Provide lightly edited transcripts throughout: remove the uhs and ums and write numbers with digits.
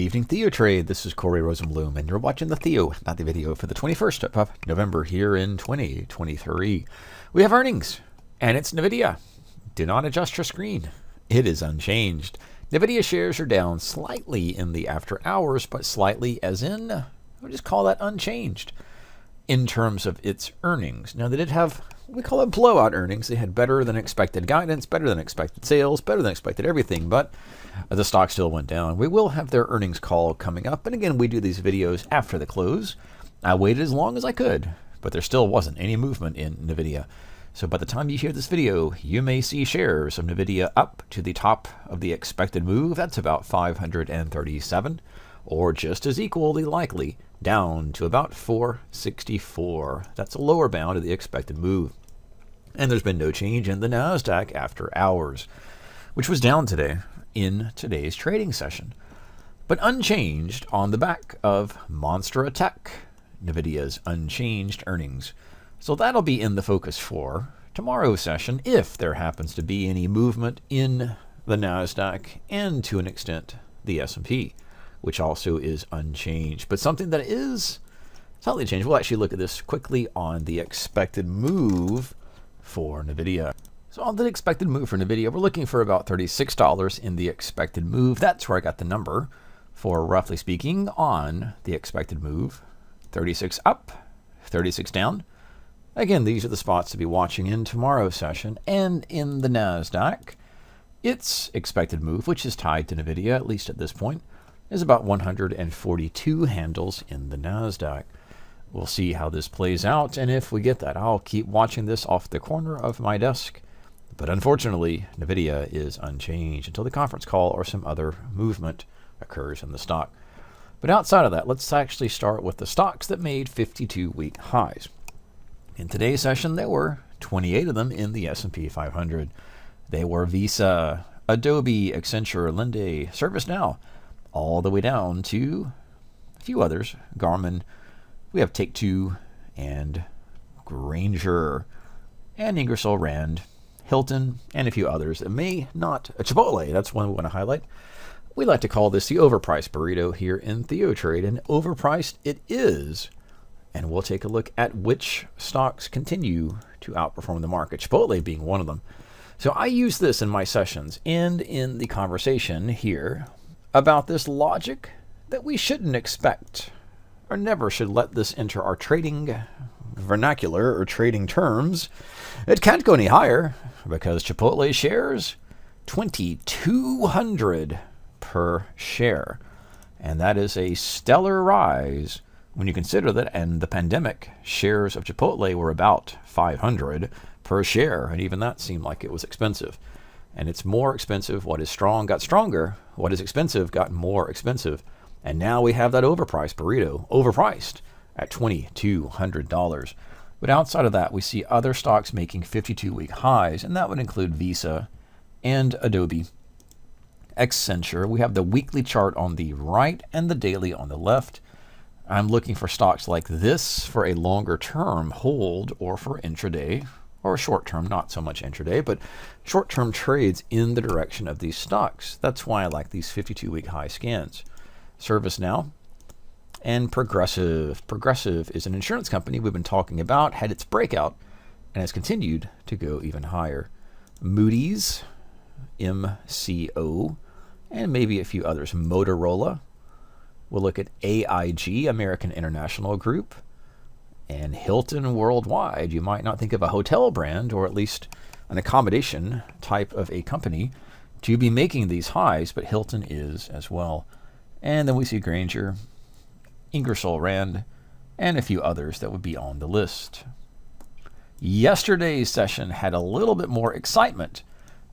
Good evening, TheoTRADE. This is Corey Rosenblum, and you're watching the Theo, not the video, for the 21st of November here in 2023. We have earnings, and it's Nvidia. Do not adjust your screen. It is unchanged. Nvidia shares are down slightly in the after hours, but slightly as in, we'll just call that unchanged in terms of its earnings. Now, they did have, we call it blowout earnings. They had better than expected guidance, better than expected sales, better than expected everything, but the stock still went down. We will have their earnings call coming up. And again, we do these videos after the close. I waited as long as I could, but there still wasn't any movement in Nvidia. So by the time you hear this video, you may see shares of Nvidia up to the top of the expected move. That's about 537, or just as equally likely, down to about 464. That's a lower bound of the expected move. And there's been no change in the Nasdaq after hours, which was down today in today's trading session, but unchanged on the back of monster attack, Nvidia's unchanged earnings. So that'll be in the focus for tomorrow's session if there happens to be any movement in the Nasdaq and to an extent the S&P, which also is unchanged. But something that is slightly changed, we'll actually look at this quickly on the expected move for Nvidia. So on the expected move for Nvidia, we're looking for about $36 in the expected move. That's where I got the number for, roughly speaking, on the expected move. 36 up, 36 down. Again, these are the spots to be watching in tomorrow's session. And in the Nasdaq, its expected move, which is tied to Nvidia, at least at this point, is about 142 handles in the Nasdaq. We'll see how this plays out, and if we get that, I'll keep watching this off the corner of my desk. But unfortunately, Nvidia is unchanged until the conference call or some other movement occurs in the stock. But outside of that, let's actually start with the stocks that made 52-week highs. In today's session, there were 28 of them in the S&P 500. They were Visa, Adobe, Accenture, Linde, ServiceNow, all the way down to a few others. Garmin, we have Take-Two, and Grainger, and Ingersoll Rand, Hilton, and a few others that may not. Chipotle, that's one we want to highlight. We like to call this the overpriced burrito here in TheoTRADE, and overpriced it is. And we'll take a look at which stocks continue to outperform the market, Chipotle being one of them. So I use this in my sessions and in the conversation here about this logic that we shouldn't expect or never should let this enter our trading vernacular or trading terms. It can't go any higher because Chipotle shares $2,200 per share. And that is a stellar rise when you consider that in the pandemic, shares of Chipotle were about $500 per share. And even that seemed like it was expensive. And it's more expensive. What is strong got stronger. What is expensive got more expensive. And now we have that overpriced burrito, overpriced at $2,200. But outside of that, we see other stocks making 52-week highs, and that would include Visa and Adobe, Accenture. We have the weekly chart on the right and the daily on the left. I'm looking for stocks like this for a longer term hold or for intraday or short term, not so much intraday, but short term trades in the direction of these stocks. That's why I like these 52-week high scans. ServiceNow and Progressive. Progressive is an insurance company we've been talking about, had its breakout, and has continued to go even higher. Moody's, MCO, and maybe a few others. Motorola. We'll look at AIG, American International Group, and Hilton Worldwide. You might not think of a hotel brand, or at least an accommodation type of a company, to be making these highs, but Hilton is as well. And then we see Grainger, Ingersoll Rand, and a few others that would be on the list. Yesterday's session had a little bit more excitement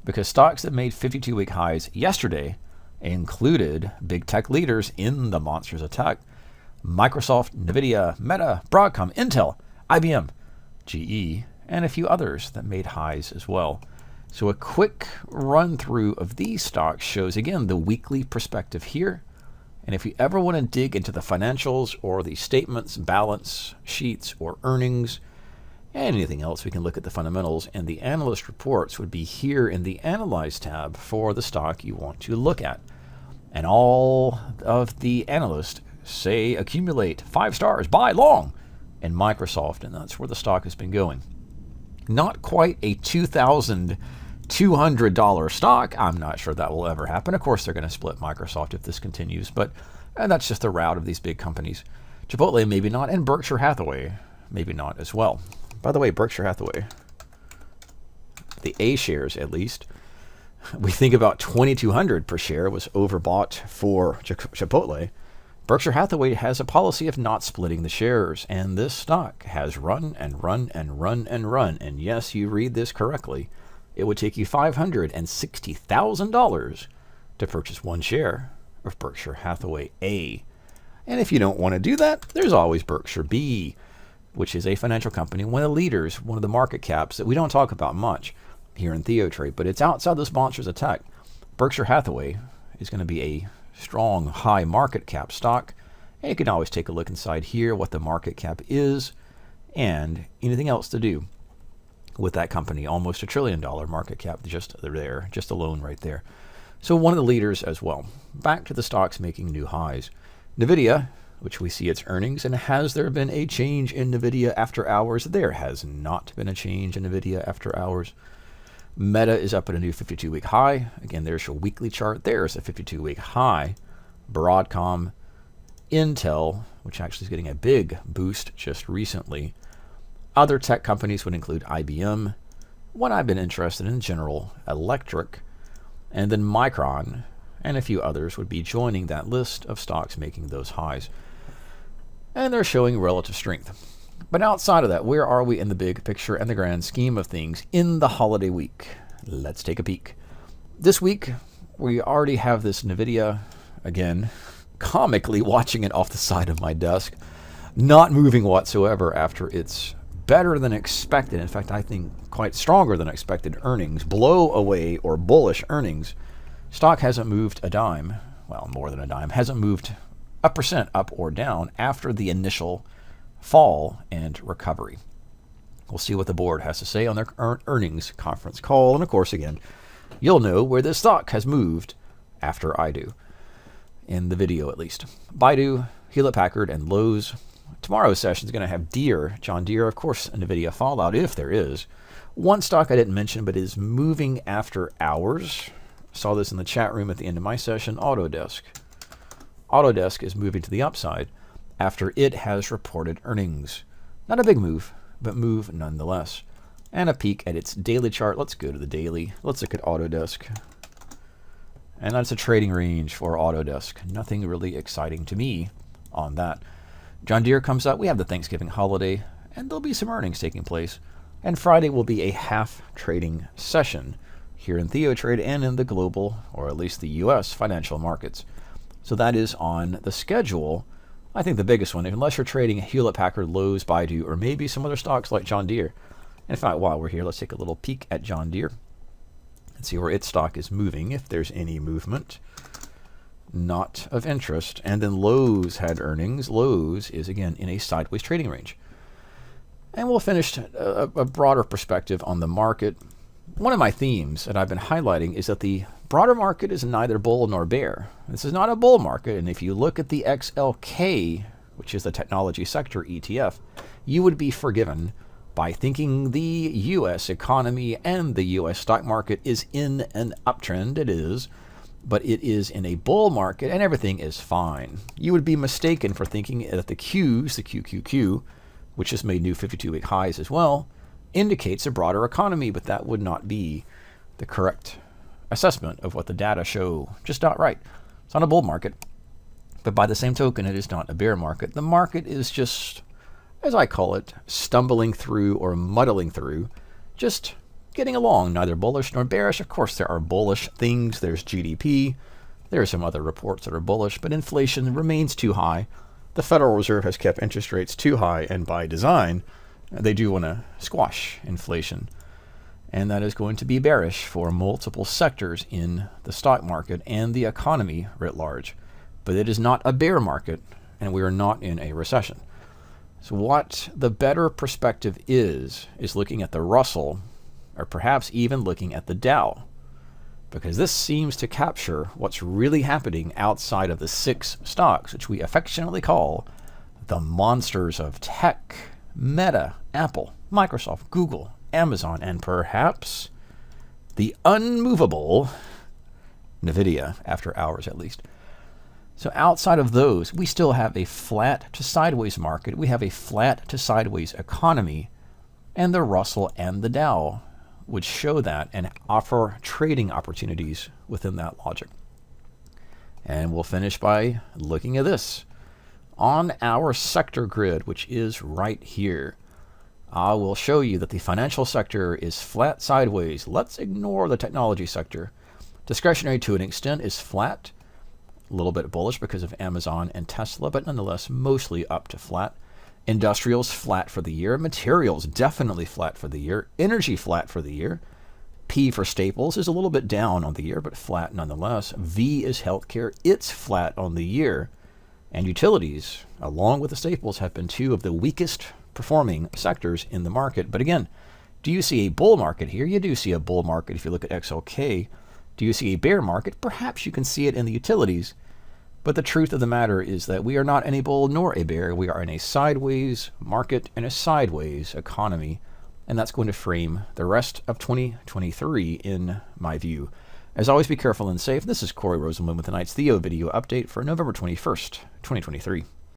because stocks that made 52-week highs yesterday included big tech leaders in the monsters attack: Microsoft, Nvidia, Meta, Broadcom, Intel, IBM, GE, and a few others that made highs as well. So a quick run through of these stocks shows, again, the weekly perspective here. And if you ever want to dig into the financials or the statements, balance sheets, or earnings, and anything else, we can look at the fundamentals, and the analyst reports would be here in the Analyze tab for the stock you want to look at. And all of the analysts say accumulate 5 stars, buy long in Microsoft, and that's where the stock has been going. Not quite a $2,200 stock. I'm not sure that will ever happen. Of course, they're going to split Microsoft if this continues, but that's just the route of these big companies. Chipotle, maybe not, and Berkshire Hathaway, maybe not as well. By the way, Berkshire Hathaway, the A shares at least, we think about $2,200 per share was overbought for Chipotle. Berkshire Hathaway has a policy of not splitting the shares, and this stock has run and run and run and run. And yes, you read this correctly. It would take you $560,000 to purchase one share of Berkshire Hathaway A. And if you don't want to do that, there's always Berkshire B, which is a financial company, one of the leaders, one of the market caps that we don't talk about much here in TheoTRADE, but it's outside the sponsor's attack. Berkshire Hathaway is going to be a strong, high market cap stock. And you can always take a look inside here what the market cap is and anything else to do with that company. Almost $1 trillion market cap just there, just alone right there. So one of the leaders as well. Back to the stocks making new highs. Nvidia, which we see its earnings, and has there been a change in Nvidia after hours? There has not been a change in Nvidia after hours. Meta is up at a new 52-week high. Again, there's your weekly chart. There's a 52-week high. Broadcom, Intel, which actually is getting a big boost just recently. Other tech companies would include IBM, one I've been interested in, General Electric, and then Micron, and a few others would be joining that list of stocks making those highs. And they're showing relative strength. But outside of that, where are we in the big picture and the grand scheme of things in the holiday week? Let's take a peek. This week, we already have this Nvidia, again, comically watching it off the side of my desk, not moving whatsoever after its better than expected, in fact, I think quite stronger than expected earnings, blow away or bullish earnings. Stock hasn't moved a dime, well, more than a dime, hasn't moved 1% up or down after the initial fall and recovery. We'll see what the board has to say on their earnings conference call. And of course, again, you'll know where this stock has moved after I do, in the video at least. Baidu, Hewlett-Packard, and Lowe's. Tomorrow's session is going to have Deere, John Deere, of course, Nvidia fallout, if there is. One stock I didn't mention, but is moving after hours. Saw this in the chat room at the end of my session, Autodesk. Autodesk is moving to the upside after it has reported earnings. Not a big move, but move nonetheless. And a peek at its daily chart. Let's go to the daily. Let's look at Autodesk. And that's a trading range for Autodesk. Nothing really exciting to me on that. John Deere comes up. We have the Thanksgiving holiday, and there'll be some earnings taking place. And Friday will be a half trading session here in TheoTRADE and in the global, or at least the US financial markets. So that is on the schedule. I think the biggest one, unless you're trading Hewlett-Packard, Lowe's, Baidu, or maybe some other stocks like John Deere. In fact, while we're here, let's take a little peek at John Deere and see where its stock is moving, if there's any movement. Not of interest. And then Lowe's had earnings. Lowe's is, again, in a sideways trading range. And we'll finish a broader perspective on the market. One of my themes that I've been highlighting is that the broader market is neither bull nor bear. This is not a bull market, and if you look at the XLK, which is the technology sector ETF, you would be forgiven by thinking the U.S. economy and the U.S. stock market is in an uptrend. It is, but it is in a bull market, and everything is fine. You would be mistaken for thinking that the Qs, the QQQ, which has made new 52-week highs as well, indicates a broader economy, but that would not be the correct assessment of what the data show. Just not right. It's not a bull market, but by the same token, it is not a bear market. The market is just, as I call it, stumbling through or muddling through, just getting along, neither bullish nor bearish. Of course, there are bullish things. There's GDP. There are some other reports that are bullish, but inflation remains too high. The Federal Reserve has kept interest rates too high, and by design, they do want to squash inflation. And that is going to be bearish for multiple sectors in the stock market and the economy writ large. But it is not a bear market, and we are not in a recession. So what the better perspective is looking at the Russell, or perhaps even looking at the Dow. because this seems to capture what's really happening outside of the 6 stocks, which we affectionately call the monsters of tech: Meta, Apple, Microsoft, Google, Amazon, and perhaps the unmovable Nvidia, after hours at least. So outside of those, we still have a flat to sideways market. We have a flat to sideways economy, and the Russell and the Dow would show that and offer trading opportunities within that logic. And we'll finish by looking at this. On our sector grid, which is right here, I will show you that the financial sector is flat sideways. Let's ignore the technology sector. Discretionary to an extent is flat, a little bit bullish because of Amazon and Tesla, but nonetheless mostly up to flat. Industrials flat for the year. Materials definitely flat for the year. Energy flat for the year. P for staples is a little bit down on the year, but flat nonetheless. V is healthcare. It's flat on the year. And utilities, along with the staples, have been 2 of the weakest performing sectors in the market. But again, do you see a bull market here? You do see a bull market if you look at XLK. Do you see a bear market? Perhaps you can see it in the utilities. But the truth of the matter is that we are not in a bull nor a bear. We are in a sideways market and a sideways economy. And that's going to frame the rest of 2023 in my view. As always, be careful and safe. This is Corey Rosenblum with tonight's Theo video update for November 21st, 2023.